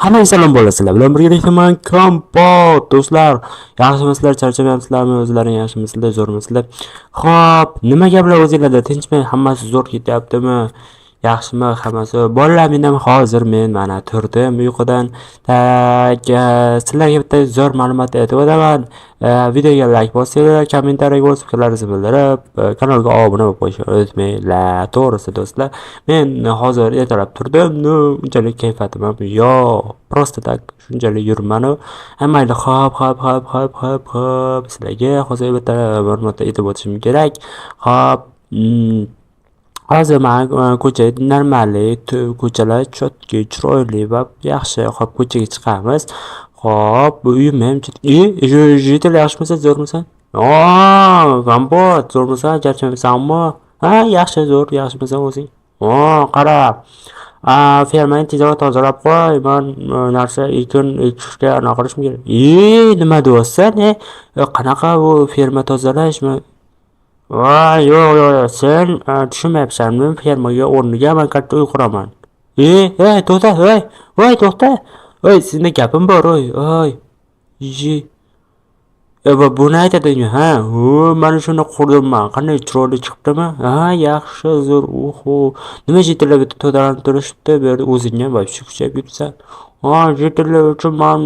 Hammaga salom bo'lasizlar. Bilan birgalikda men Kompot do'stlar. Yaxshimisizlar, charchamayapsizlarmi? O'zlaring yaxshimisizlar, zo'rmisizlar? Xo'p, nima gaplar o'zinglarda? Tinchmi? Hammasi zo'r ketyaptimi? Yaxshimi hammasi? Bolalar, men ham hozir mana turdim uyqudan. Sizlarga bitta zo'r ma'lumot aytib o'taman. Videoga like bosinglar, kommentariy o'z fikrlaringizni bildirib, kanalga obuna bo'lib qo'yishni unutmanglar. To'g'risi do'stlar, men hozir ertalab turdim, unchalik kayfiyatim ham yo'q. Просто так shunchalik yuribman-u. Mayli, xo'p. Sizlarga hozir bitta ma'lumot aytib o'tishim kerak. Xo'p, hozir men ko'cha normalniy, ko'chalar chotki, chiroyli va yaxshi. Xo'p, ko'chaga chiqamiz. Xo'p, bu uyim ham jitil yaxshimisiz, zo'rmisan? Kompot, zo'rmisan, charchamaysanmi? Ha, yaxshi, zo'r, yaxshimisan o'zing? Qara. Fermani tezroq tozalab qo'y. Men narsa ekishga anaqa qilishim kerak. Nima deyapsan? Qanaqa bu ferma tozalashmi? Yo'q, sen tushunmayapsan. Men fermaga o'rniga men katta uy quraman. To'xta, to'xta. Senda gapim bor, Ji. Buni aytadingmi? Mana shuni qurdim. Qanday chiroyli chiqibdimi? Yaxshi, zo'r. Nima jitillar bitta to'dalanib turishibdi. Bu yerda o'zing ham voy kuchayib yuribsan. Jitillar uchun men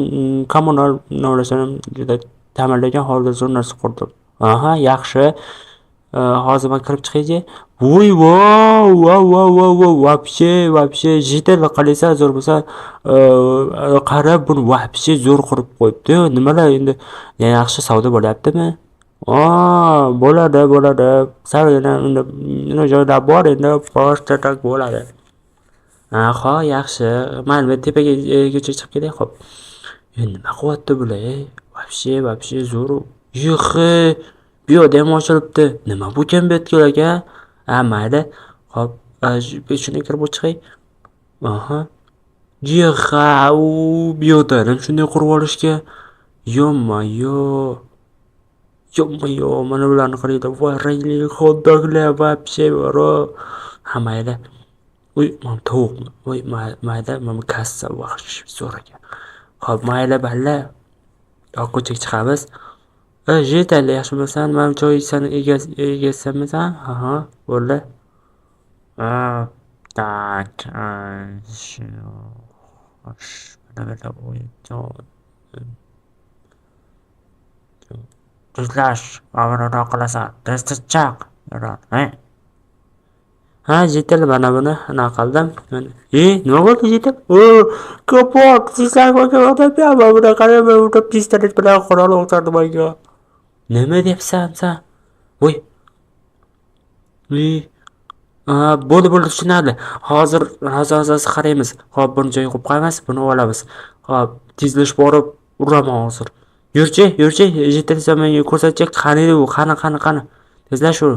kommunal nolasanim juda ta'mirlagan holda zo'r narsa qurdim. Yaxshi. Hozir men kirib chiqaychi. Вообще jitil qilsa zo'r bo'lsa, qarab buni вообще zo'r qurib qo'yibdi. Nimalar endi yaxshi savdo bo'lyaptimi? Bo'ladi. Sargina unda joylar bor, endi boshqa tak bo'ladi. Yaxshi. Mayli, men tepaga chiqib ketay, xo'p. Nima qilyapti bular? Вообще zo'r. Bu yerda ham ochilibdi. Nima bu kambetlar aka? Mayli. Xo'p, shuni kirib chiqay. Bu yerda ham shunday qurib olishga. Yo, mana bularni qaraydi. Voy, rangli xotdoglar вообще bor. Mayli. Mana tovuqmi? Mayli, mana kassa vahsh zo'r ekan. Xo'p, mayli, balla. Ko'chaga chiqamiz. Jital, yaxshimisan? Men choy sen egasisanmisan? Bo'ldi. Tak. Mana tuzlash, mana qilasan. Tez-tezchaq. Jital, mana buni anaqa qildim. Nima bo'ldi jital? Kapot, sizlarga o'tib buni qarab, unda pistolet bilan qurol o'qtardi menga. Nima deyapsan sen? Bo'ldi, tushunadi. Hozir qaraymiz. Xo'p, buni joyiga qo'yib qo'yamiz, buni olamiz. Xo'p, tezlash borib uraman hozir. Yurchi, jitilsa menga ko'rsatchi. Qani u? Qani? Tezlash u.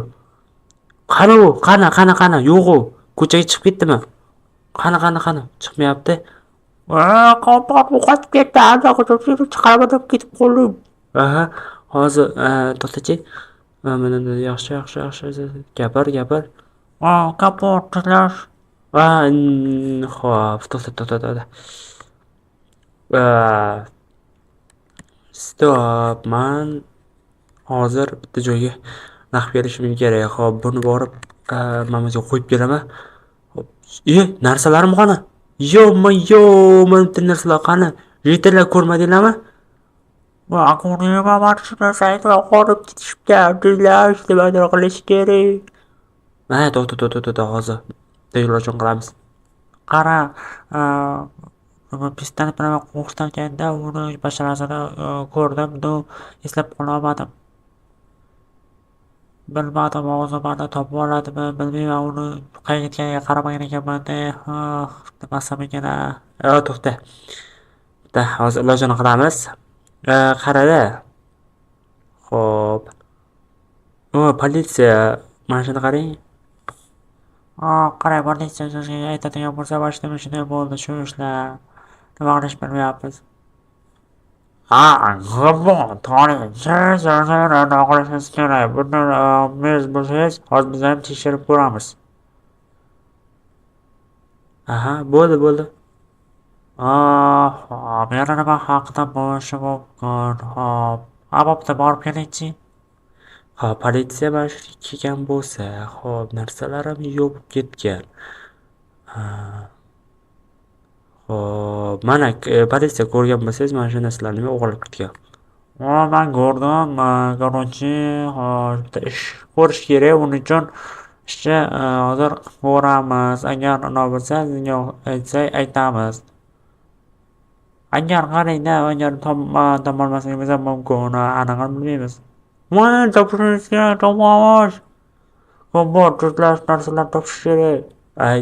Qani u? Qani? Yo'q u. Ko'chaga chiqib ketdimi? Qani? Chiqmayapti. Kompot qochib ketdi. Chiqarib ketib qoldim. Hozir to'xtachi. Mana yaxshi. Gapir. Kapot tuzlash. Xo'p, to'xta. Stop. Men hozir bitta joyga naqd berishim kerak. Xo'p, buni borib mamasiga qo'yib beraman. Xo'p. Narsalarim qani? Mana bitta narsalar qani? Jitillar ko'rmadinglarmi? Ko'rmayman, mana shu narsani qolib ketishibdi. Tuzlash nima qilish kerak? To'xta, hozir tayyorlashni qilamiz. Qara, pistolet bilan qo'rqitganda uni basharasini ko'rdim, eslab qolmadim. Bilmadim, o'zimni topib oladimi, bilmayman. Uni qayerga ketganiga qaramagan ekanman. Nimasam ekan. To'xta. Hozir ilojini qilamiz. Qarada. Xo'p. Politsiya, mana shuni qarang. Qarang, politsiya aytadigan bo'lsa, boshida shunday bo'ldi, shu ishlar. Nima qilish bilmayapmiz. Qilishingiz kerak. Buni biz bo'lsangiz, hozir biz ham tekshirib ko'ramiz. Bo'ldi. hop, yana nima haqida bo'lishi mumkin? Hop, bo'pti, borib kelingchi. Hop, politsiya mana shu kelgan bo'lsa, hop, narsalarim yopib ketgan. Hop, mana politsiya ko'rgan bo'lsangiz, mana shu narsalarni o'g'irlab ketgan. Men ko'rdim. Короче, bitta ish ko'rish kerak. Uning uchun ishni hozir ko'ramiz. Agar unaqa bo'lsa, sizga aytsak aytamiz. Agar qarangda, agar topolmasangiz ham mumkin, uni aniqini bilmaymiz. Voy, topishga topamiz. Bor, turli narsalar topish kerak. Ay,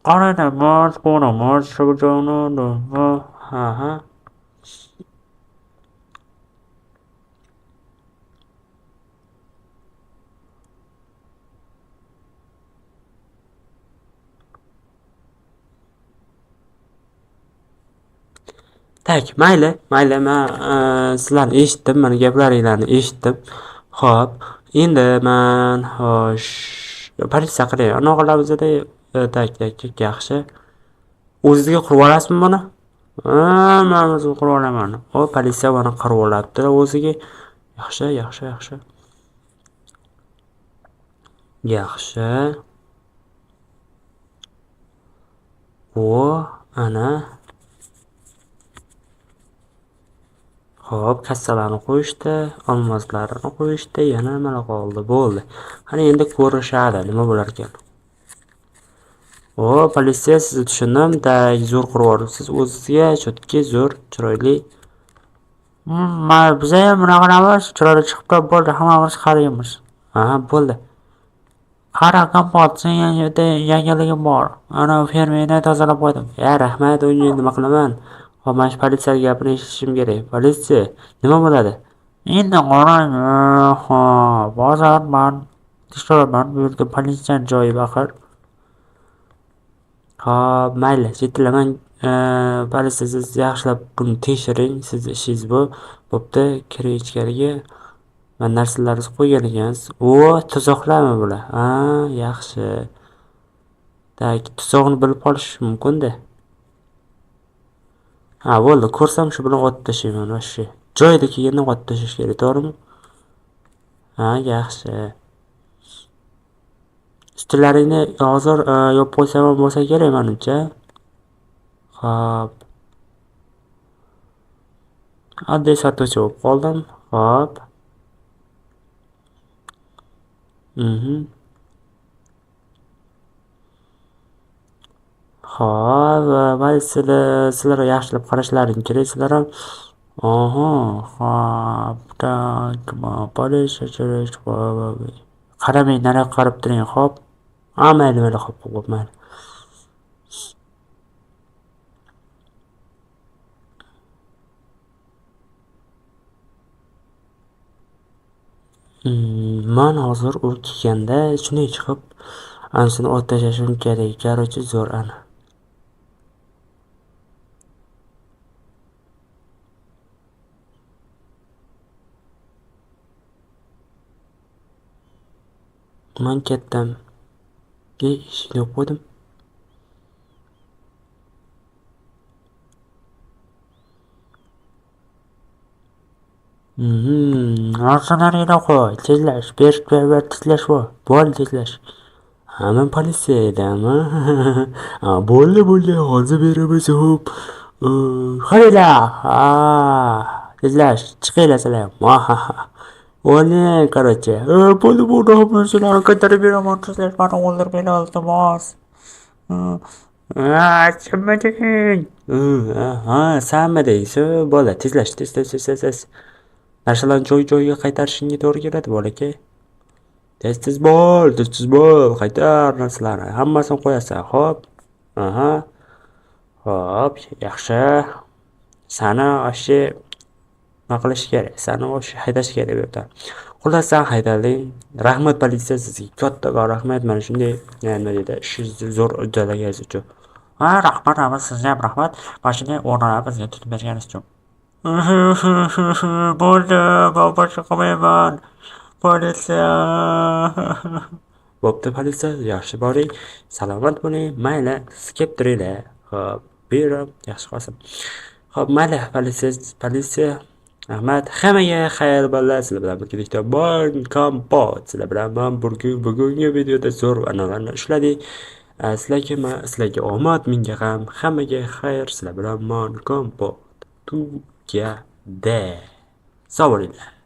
qarangda, biz ko'ramiz shu joyni. Ha. Tak, mayli, men sizlarni eshitdim, mana gaplaringlarni eshitdim. Xo'p, endi men xo'sh, politsiya qiling. Anaqalarimizni tak, yaxshi. O'zingizga qurib olasizmi buni? Men o'zim qurib olaman. O, politsiya buni qurib olibdi o'ziga. Yaxshi. O, ana. Xo'p, kassalarni qo'yishdi, olmoslarini qo'yishdi, yana nimalar qoldi? Bo'ldi. Qani endi ko'rishadi, nima bo'lar ekan. O, politsiya, sizni tushundim. Zo'r qurib olibsiz. O'zingizga chotki zo'r, chiroyli. Biz ham bunaqa qilamiz, chiroyli chiqibdi, bo'ldi, hammamiz qaraymiz. Bo'ldi. Qara, kompot, sen yangiligim bor. Ana fermeni tozalab qo'ydim. Rahmat, uni nima qilaman? Hop, mana shu politsiya gapini eshitishim kerak. Politsiya, nima bo'ladi? Endi qarang, hozir men tekshiryapman, bu yerda politsiya joyi axir. Hop, mayli, jetilaman. Politsiya, siz yaxshilab buni tekshiring, siz ishingiz bu. Bo'pti, kiring ichkariga. Men narsalaringizni qo'ygan ekansiz. O, tuzoqlarmi bular? Yaxshi. Tak, tuzoqni bilib qolish mumkin-da. Bo'ldi, ko'rsam shu bilan otib tashlayman, vashshi. Joyida kelganda otib tashlash kerak, to'g'rimi? Yaxshi. Ustilaringni hozir yopib qo'ysam ham bo'lsa kerak menimcha. Xo'p. Oddiy sotuvchi bo'lib qoldim. Xo'p. Xo'p, sizlar yaxshilab qarashlaring kerak, sizlar ham. Xo'p, politsiya qaramang, nariyoqqa qarab turing, xo'p. Mayli, xo'p, mayli. Men hozir u kelganda shunday chiqib, ansini otib tashlashim kerak. Короче, zo'r ana. Men ketdim. Ishni qo'ydim. Narsalaringni qo'y, tezlash, ber, tezlash bor. Bo'ldi, tezlash. Men politsiya edim. Bo'ldi, hozir beramiz, hop. Qaranglar. Tezlash, chiqinglar sizlar ham. O'ni, короче. Bo'ldi, hammasini qaytarib beraman, tezlash, meni o'ldirmanglar, iltimos. Chiqmading. Sanmading. Bo'ldi, tezlash, tez. Narsalarni joyiga qaytarishingga to'g'ri keladi, bolakay. Tez bo'l, qaytar narsalarni. Hammasini qo'yasan, xo'p. Xo'p, yaxshi. Sani oshi nima qilish kerak? Sani oshi haydash kerak bu yerdan. Xullas, sen haydading. Rahmat politsiya, sizga kattaga rahmat. Mana shunday, nima deydi, ishingizni zo'r uddalagansiz uchun. Rahmat, sizga ham rahmat. Mana shunday o'rnlarni bizga tutib berganingiz uchun. Bo'ldi, boshqa qilmayman. Politsiya. Bo'pti, politsiya, yaxshi boring. Salomat bo'ling. Mayli, siz kelib turinglar. Xo'p. buyurib yaxshi qolsin. Xo'p, mayli, politsiya. Rahmat. Hammaga xayr bolalar. Sizlar bilan birgalikda Bon Kompot. Sizlar bilan men bugungi videoda zo'r an'analarni ushladik. Sizlarga omad, menga ham, hammaga xayr. Sizlar bilan Bon Kompot. Tugadi. Sog' bo'linglar.